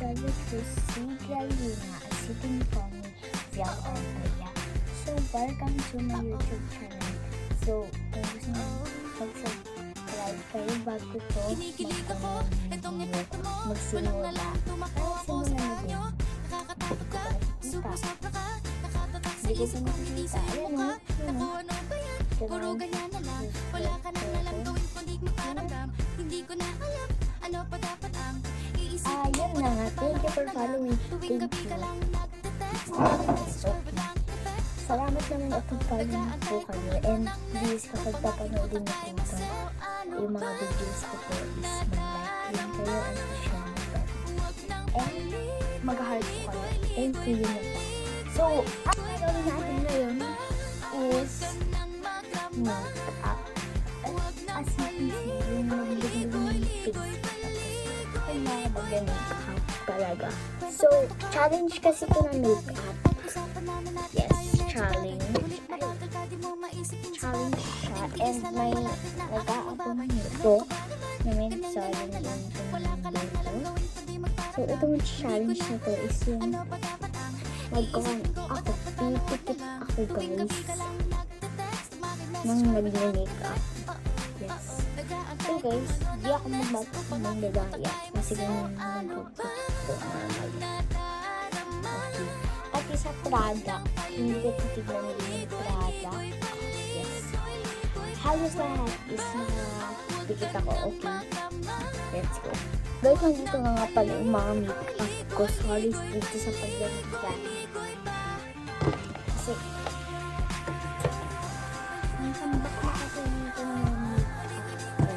brother Priscilla Luna, sitting for me, Vlog and Kuya. So, welcome to my YouTube channel. So, kung gusto nyo mag-subscribe kayo bago to, magsimula. Hindi ko pa nakikita. Ayan o. Puro ganyan na lang. Wala ka nang alam gawin kundi magparamdam. Hindi ko na alam ano pa dapat ang iisipin. Yun na nga. Thank you for following. Tuwing Thank gabi you. ka lang nagte-text. Salamat naman at pag-follow po kayo. And please, kapag papanoodin niyo po ito, yung mga videos ko po is mag-like lang kayo and share mo po. And mag-heart po kayo. Thank you yun na po. So, ang gagawin natin ngayon is make-up. As you can see, yung magbigay ng face. Tapos, ay mga make-up talaga. So, challenge kasi ko ng make-up. Yes, challenge. Challenge siya. And may nag-aabang nito na may nagsabi na yung dito. So, itong challenge na to is yung magkaroon ako, pipikit ako guys nang nag-makeup. Yes. So guys, di ako magbatok ng medalya kasi ganun nag-put ko normal. Okay. At isa product, hindi ko titignan nila yung product. Yes. Halos lahat is nakapikit ako. Okay. Let's go. Guys, nandito nga pala yung mga makeup ko. Sorry dito sa pagdagdag. Kasi, minsan bakit kasi dito na yung makeup ko.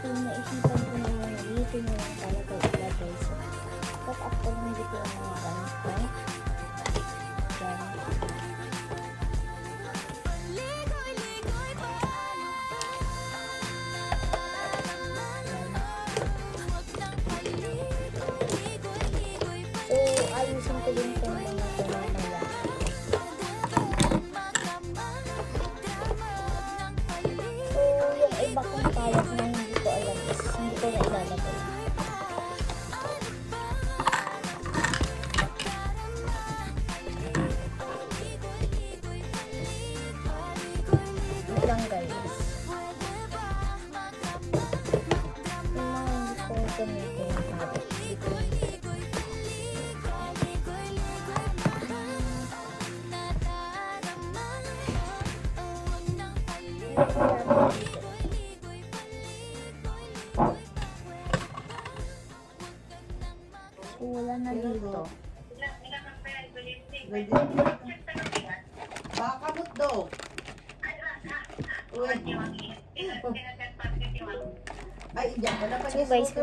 So, naisipan ko na yung dito na lang talaga ilagay. So, put up ko lang dito yung mga ganito. Ayusin ko din itong mga tumamaya. So, yung iba kong palette na hindi ko alam is hindi ko na ilalagay. Ito lang guys. Yung mga hindi ko gamitin yung palette. So, wala na dito. Baka mo daw. Ay, diyan ka na pa So guys,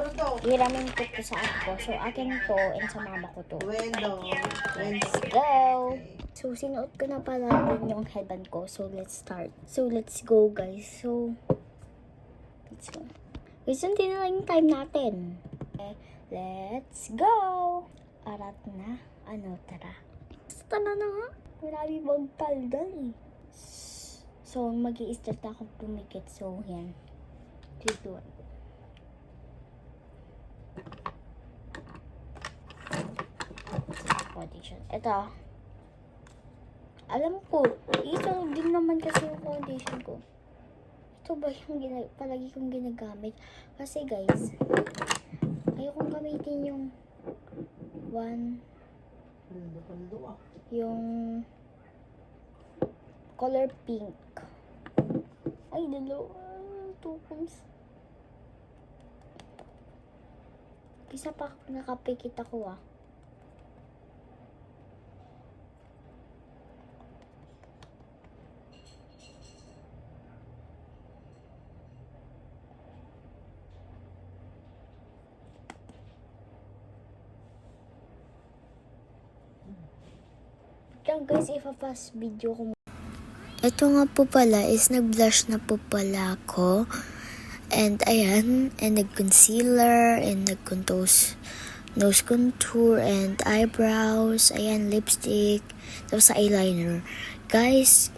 hiramin ko to sa ako. So, akin to and sa mama ko to. Let's go! So, sinuot ko na pala din yung headband ko. So, let's start. So, let's go guys. So, let's go. Guys, hindi na lang yung time natin. Okay, let's go! Arat na. Ano, tara. Basta na nga. Marami magpaldal eh. So, mag-i-start na akong pumikit. So, yan. 3, 2, 1. Foundation. Ito. Alam ko, ito din naman kasi yung foundation ko. Ito ba yung palagi kong ginagamit? Kasi guys, ayokong gamitin yung yung color pink. Ay, dalawa. 2 pumps. Isa pa nakapikit ako ah. Yan guys, ipa-fast video ko. Ito nga po pala is nag-blush na po pala ako. And ayan, and nag-concealer, and nose contour, and eyebrows, ayan, lipstick, tapos eyeliner. Guys,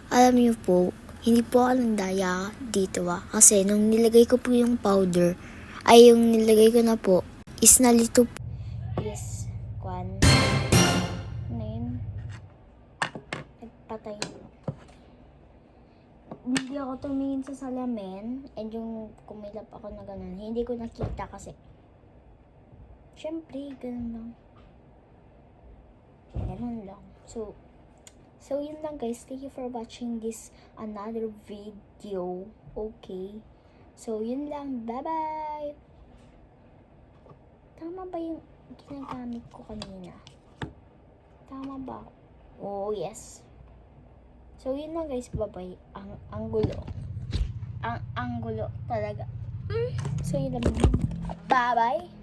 alam niyo po, hindi po ako ng daya dito kasi nung nilagay ko po yung powder, ay yung nilagay ko na po, is nalito po. hindi ako tumingin sa salamin and yung kumilap ako na ganun, hindi ko nakita kasi syempre, ganun lang. So yun lang guys. Thank you for watching this another video. Okay. So yun lang. Bye-bye. Tama ba yung ginagamit ko kanina? Tama ba? Oh, yes. So yun lang guys. Bye-bye. Ang gulo. Ang gulo talaga. So yun lang. Bye-bye.